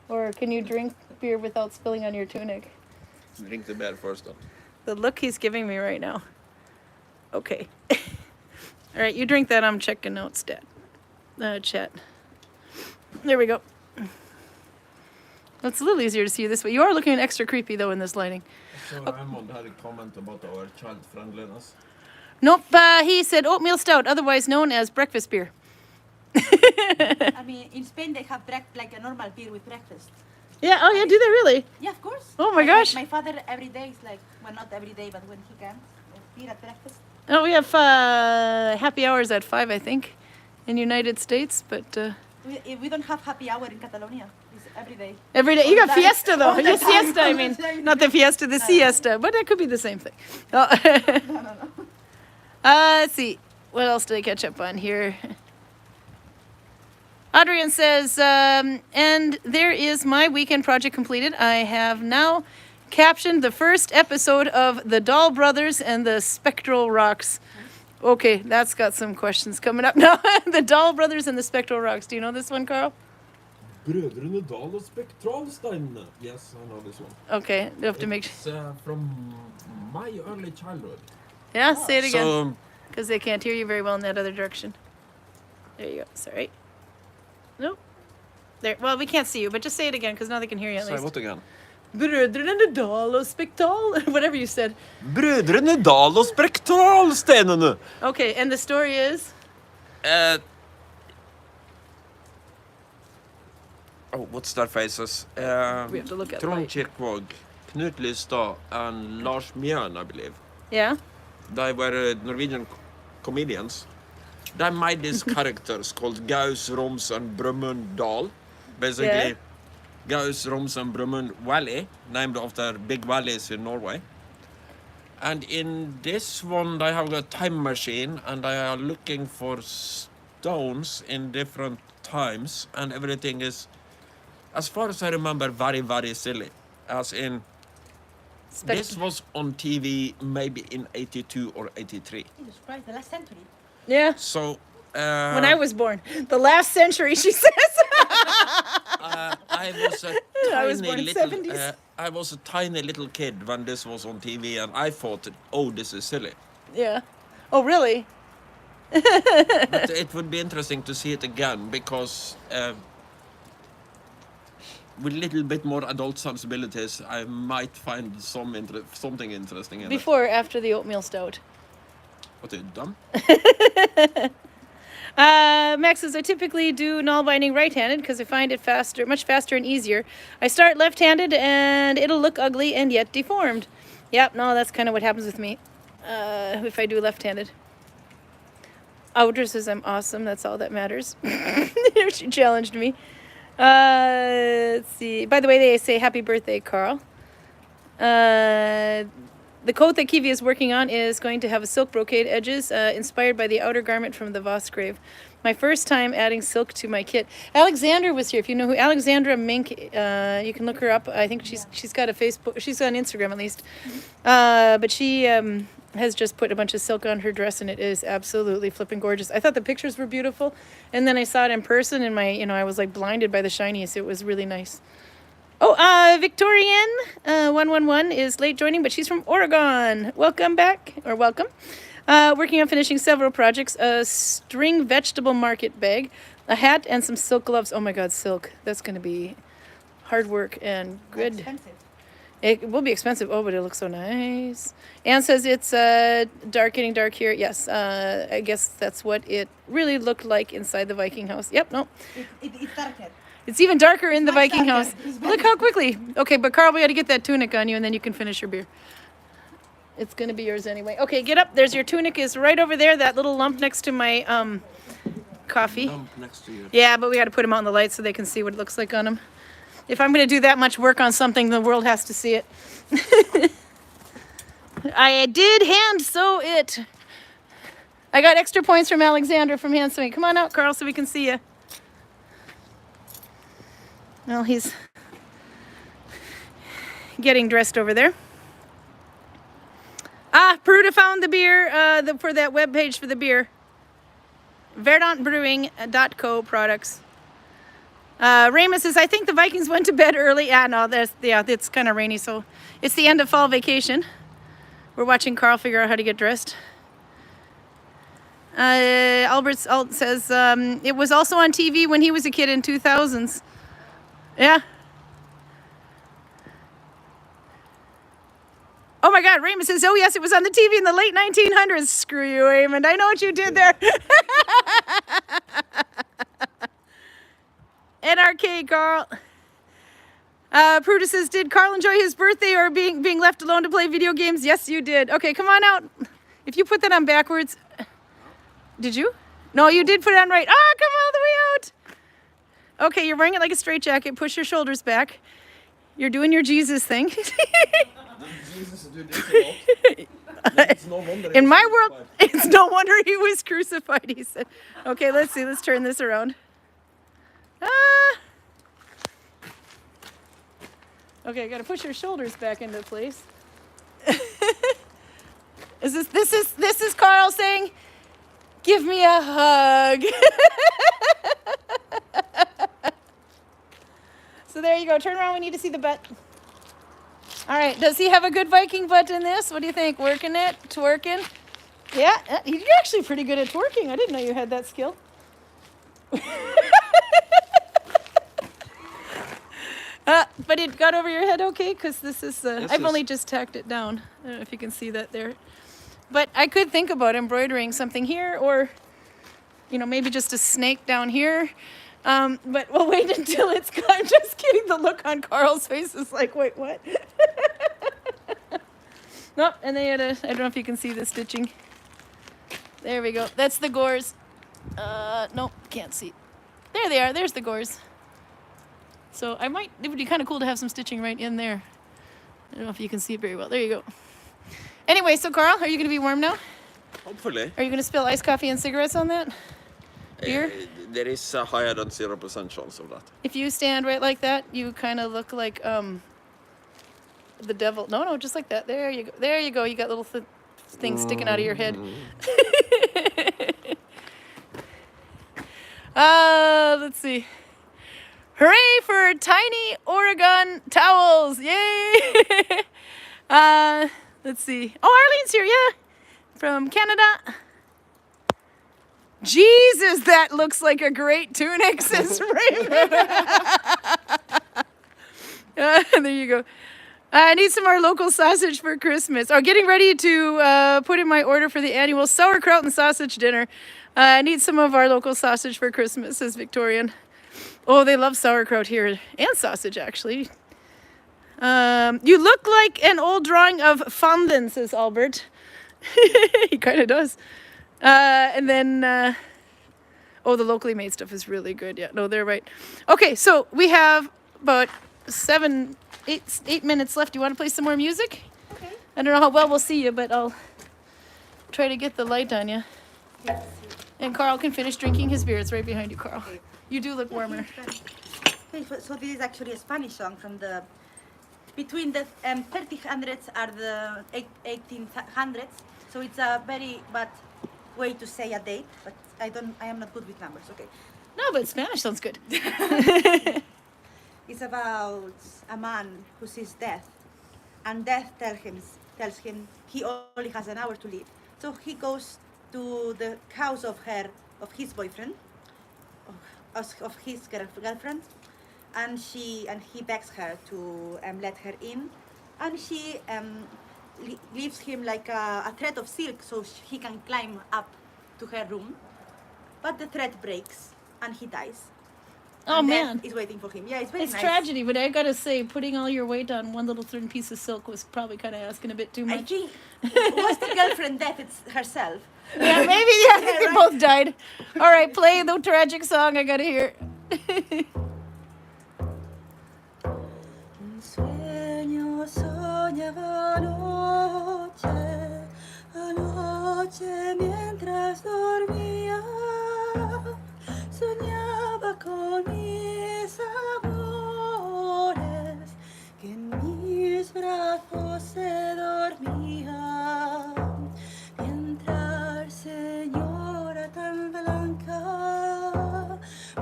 Or can you drink beer without spilling on your tunic? Drink the beer first then. The look he's giving me right now. Okay. All right, you drink that. I'm checking out chat. There we go. It's a little easier to see you this way. You are looking extra creepy though in this lighting. So Raymond had a comment about our child friendliness. Nope, he said oatmeal stout, otherwise known as breakfast beer. I mean, in Spain they have like a normal beer with breakfast. Yeah, oh yeah, do they really? Yeah, of course. Oh my gosh. My father every day is like, well, not every day, but when he can, beer at breakfast. Oh, we have happy hours at 5, I think, in United States, but We don't have happy hour in Catalonia. It's every day. every day. You got All the time. fiesta though. All the Your time. siesta, I mean. Not the fiesta, the siesta, but that could be the same thing. Oh. No. Let's see. What else did I catch up on here? Adrian says, and there is my weekend project completed. I have now captioned the first episode of The Doll Brothers and the Spectral Rocks. Okay, that's got some questions coming up now. The Doll Brothers and the Spectral Rocks. Do you know this one, Karl? Brødrene Dal og Spektralsteinene. Yes, I know this one. Okay, you have to make It's from my early childhood. Yeah, say it again. So, Because they can't hear you very well in that other direction. There you go. Sorry. Nope. There. Well, we can't see you, but just say it again because now they can hear you at say least. what again? Brødrene Dal og Spektal. Whatever you said. Brødrene Dal og Spektralsteinene. Okay, and the story is? What's their faces? We have to look at Trond light. Kirkvaag, Knut Lystad, and Lars Mjøen, I believe. Yeah? They were Norwegian comedians. They made these characters called Gaus, Roms, and Brumund Dal. Basically, Yeah. Gaus, Roms, and Brumund Valley, named after big valleys in Norway. And in this one, they have a time machine, and they are looking for stones in different times, and everything is, as far as I remember, very, very silly. As in, this was on TV maybe in 82 or 83. Jesus Christ, the last century. Yeah. So, When I was born. The last century, she says. I was a I was tiny born in little, 70s. I was a tiny little kid when this was on TV, and I thought, oh, this is silly. Yeah. Oh, really? But it would be interesting to see it again because with a little bit more adult sensibilities, I might find something interesting in it. Before or after the oatmeal stout? What are you, dumb? Max says, I typically do Nalbinding right-handed because I find it much faster and easier. I start left-handed and it'll look ugly and yet deformed. Yep, no, that's kind of what happens with me if I do left-handed. Outer says I'm awesome. That's all that matters. She challenged me. Let's see. By the way, they say happy birthday, Karl. The coat that Kiwi is working on is going to have a silk brocade edges inspired by the outer garment from the Voss grave. My first time adding silk to my kit. Alexandra was here. If you know who Alexandra Mink, you can look her up. I think she's got a Facebook. She's on Instagram at least. But she has just put a bunch of silk on her dress, and it is absolutely flipping gorgeous. I thought the pictures were beautiful, and then I saw it in person, and I was like blinded by the shiniest. It was really nice. Oh, Victorian 111 is late joining, but she's from Oregon. Welcome back, or welcome. Working on finishing several projects: a string vegetable market bag, a hat, and some silk gloves. Oh my God, silk! That's going to be hard work and good. Expensive. It will be expensive. Oh, but it looks so nice. Anne says it's getting dark here. Yes, I guess that's what it really looked like inside the Viking house. Yep, no. It's darker. It's even darker in the Much Viking darker. house. It's very Look how quickly. Okay, but Karl, we got to get that tunic on you, and then you can finish your beer. It's going to be yours anyway. Okay, get up. There's your tunic is right over there, that little lump next to my coffee. Next to you. Yeah, but we got to put them out in the light so they can see what it looks like on them. If I'm going to do that much work on something, the world has to see it. I did hand sew it. I got extra points from Alexandra from hand sewing. Come on out, Karl, so we can see you. Well, he's getting dressed over there. Peruta found the beer for that webpage for the beer. VerdantBrewing.co products. Ramus says, I think the Vikings went to bed early. No, it's kind of rainy, so it's the end of fall vacation. We're watching Karl figure out how to get dressed. Albert says, it was also on TV when he was a kid in 2000s. Yeah. Oh my God, Raymond says, oh yes, it was on the TV in the late 1900s. Screw you, Raymond. I know what you did there. NRK, Karl. Prudis says, did Karl enjoy his birthday or being left alone to play video games? Yes, you did. Okay, come on out. If you put that on backwards. Did you? No, you did put it on right. Oh, come all the way out. Okay, you're wearing it like a straitjacket. Push your shoulders back. You're doing your Jesus thing. In my world, it's no wonder he was crucified, he said. Okay, let's see. Let's turn this around. Okay, I gotta push your shoulders back into place. This is Karl saying, give me a hug. So there you go. Turn around. We need to see the butt. All right. Does he have a good Viking butt in this? What do you think? Working it? Twerking? Yeah. You're actually pretty good at twerking. I didn't know you had that skill. But it got over your head okay? Because this is... I've only just tacked it down. I don't know if you can see that there. But I could think about embroidering something here or, maybe just a snake down here. But we'll wait until it's gone. I'm just kidding. The look on Karl's face is like, wait, what? Nope. And they had I don't know if you can see the stitching. There we go. That's the gores. Nope, can't see. There they are. There's the gores. So it would be kind of cool to have some stitching right in there. I don't know if you can see it very well. There you go. Anyway, so Karl, are you going to be warm now? Hopefully. Are you going to spill iced coffee and cigarettes on that? Beer? There is a higher than 0% chance of that. If you stand right like that, you kind of look like the devil. No, just like that. There you go. There you go. You got little things sticking out of your head. Let's see. Hooray for tiny Oregon towels. Yay! Let's see. Oh, Arlene's here. Yeah. From Canada. Jesus, that looks like a great tunic, says Raymond. There you go. I need some more local sausage for Christmas. Oh, getting ready to put in my order for the annual sauerkraut and sausage dinner. I need some of our local sausage for Christmas, says Victorian. Oh, they love sauerkraut here and sausage, actually. You look like an old drawing of fondant, says Albert. He kind of does. And then, oh, the locally made stuff is really good. Yeah, no, they're right. Okay, so we have about 8 minutes left. Do you want to play some more music? Okay. I don't know how well we'll see you, but I'll try to get the light on you. Yes. And Karl can finish drinking his beer. It's right behind you, Karl. Okay. You do look warmer. Okay, so this is actually a Spanish song from the between the 1300s and the 1800s. So it's a very bad way to say a date, but I am not good with numbers. Okay. No, but Spanish sounds good. It's about a man who sees death, and death tells him he only has an hour to live. So he goes to the house of his boyfriend, of his girlfriend, and he begs her to let her in, and she leaves him like a thread of silk so he can climb up to her room, but the thread breaks and he dies. Oh, And man. death is waiting for him. Yeah, it's very It's nice. tragedy, but I gotta say, putting all your weight on one little thin piece of silk was probably kind of asking a bit too I much. think was the girlfriend death? It's herself. Yeah, maybe. Yeah, I think they Right. both died. All right, play the tragic song. I gotta hear. Un sueño soñaba anoche mientras dormía, soñaba con mis amores, que en mis brazos se dormían, mientras señora tan blanca,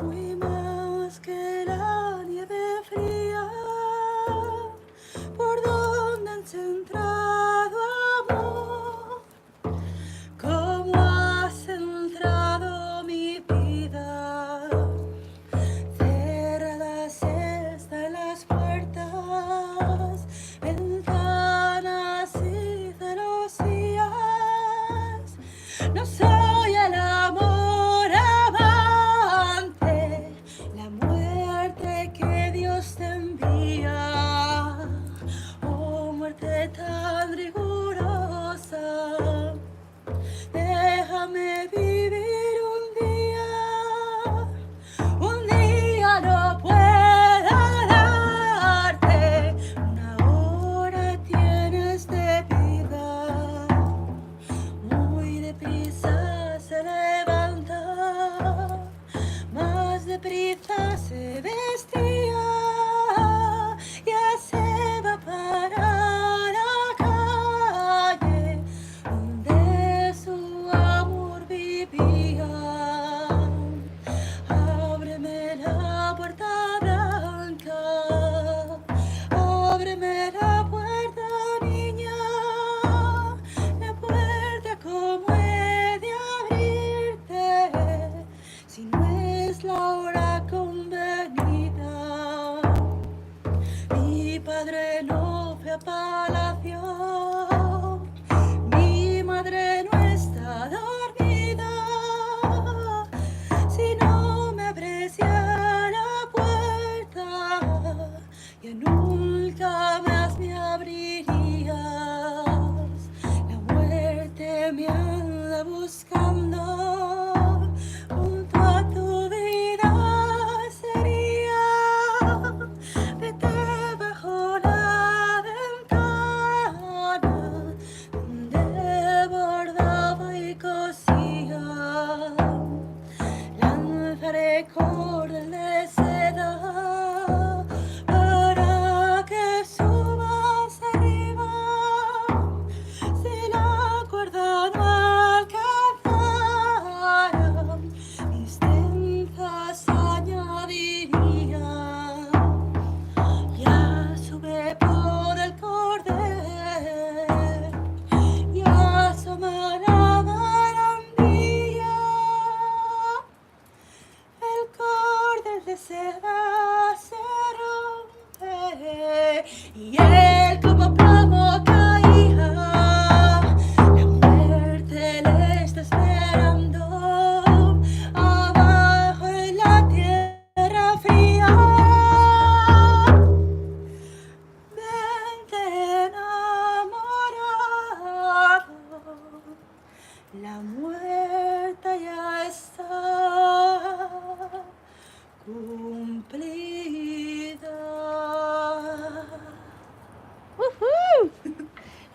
muy más que la nieve fría, por donde han entrado amor, cómo has entrado mi vida, cerradas están las puertas, ventanas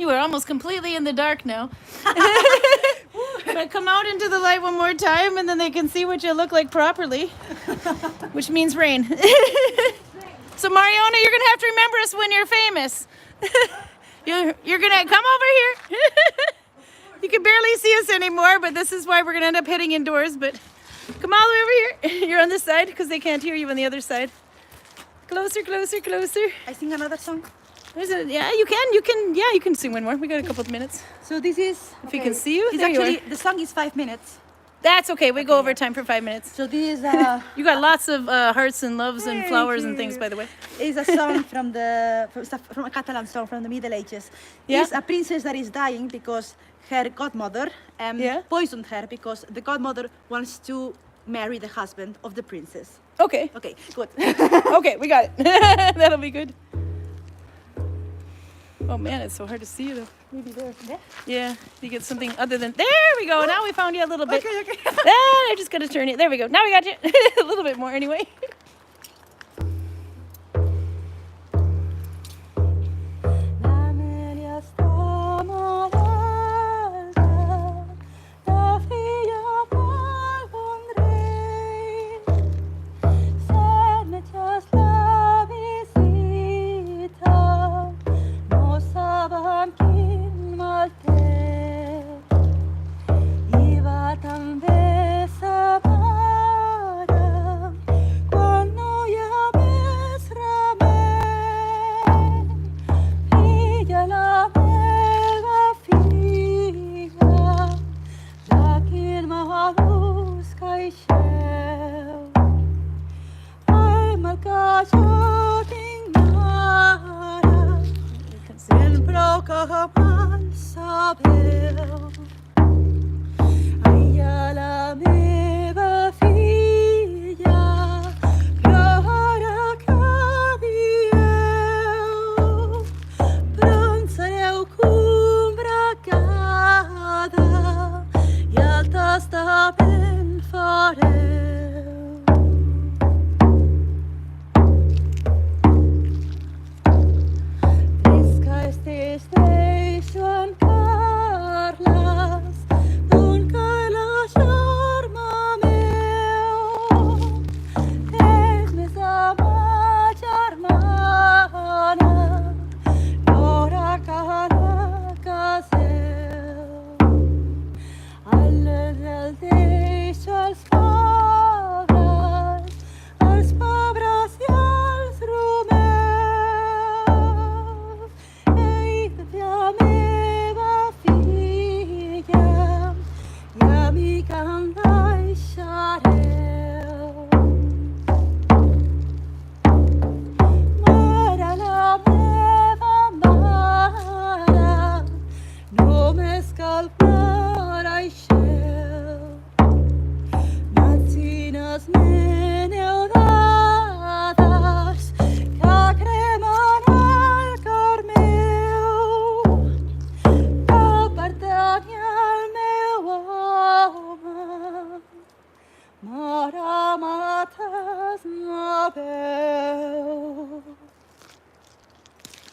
You are almost completely in the dark now. But come out into the light one more time and then they can see what you look like properly. Which means rain. So Mariona, you're going to have to remember us when you're famous. You're going to come over here. You can barely see us anymore, but this is why we're going to end up heading indoors. But come all the way over here. You're on this side because they can't hear you on the other side. Closer, closer, closer. I sing another song. Yeah, you can sing one more. We got a couple of minutes. So this is. If we can see you, It's there you actually are. the song is 5 minutes. That's okay. We go over time for 5 minutes. So this is You got lots of hearts and loves and Thank flowers and you. things, by the way. is a song from a Catalan song from the Middle Ages. Yeah. It's a princess that is dying because her godmother Yeah. poisoned her because the godmother wants to marry the husband of the princess. Okay. Okay, good. Okay, we got it. That'll be good. Oh man, it's so hard to see you though. Maybe there. Yeah. Yeah, you get something other than. There we go. Now we found you a little bit. Okay. I just gotta turn it. There we go. Now we got you a little bit more anyway.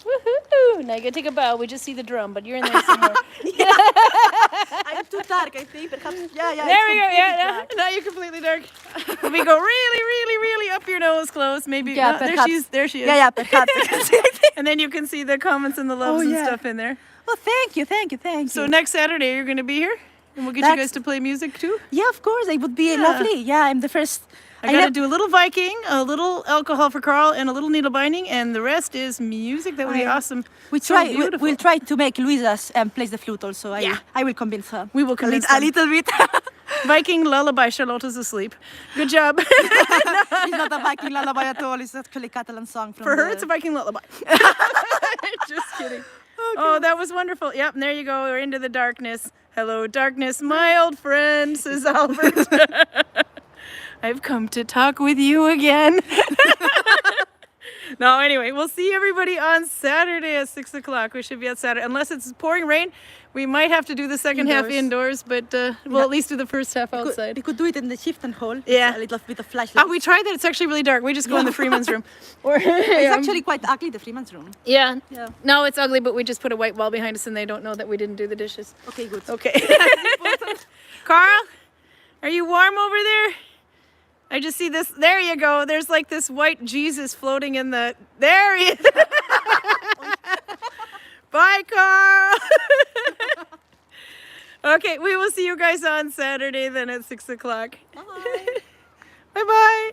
Woohoo! Now you gotta take a bow. We just see the drum, but you're in there somewhere. I'm too dark, I think. Perhaps. Yeah. There we it's go. completely Yeah, dark. now you're completely dark. We go really, really, really up your nose close. Maybe. Yeah, there perhaps. there she is. Yeah, perhaps. And then you can see the comments and the loves and yeah. stuff in there. Well, thank you. So next Saturday you're gonna be here, and we'll get you guys to play music too. Yeah, of course, it would be lovely. Yeah, I'm the first. I gotta do a little Viking, a little alcohol for Karl, and a little needle binding, and the rest is music. That would be awesome. Beautiful. We'll try to make Luisa's plays the flute also. Yeah. I will convince her. We will convince a them. little bit. Viking lullaby. Charlotte's asleep. Good job. It's not a Viking lullaby at all. It's actually a Catalan song. From For her, it's a Viking lullaby. Just kidding. Oh, that was wonderful. Yep, and there you go. We're into the darkness. Hello, darkness, my old friend, says Albert. I've come to talk with you again. No, anyway, we'll see everybody on Saturday at 6 o'clock. We should be out Saturday. Unless it's pouring rain, we might have to do the second half indoors, but we'll at least do the first half outside. We could do it in the chieftain hall. Yeah. A little bit of flashlight. Oh, we tried that. It's actually really dark. We just go in the Freeman's room. Or, It's actually quite ugly, the Freeman's room. yeah. Yeah. No, it's ugly, but we just put a white wall behind us and they don't know that we didn't do the dishes. Okay, good. Okay. Carl, are you warm over there? I just see this. There you go. There's like this white Jesus floating in the. There he is. Bye, Carl. Okay, we will see you guys on Saturday then at 6 o'clock. Bye. Bye-bye.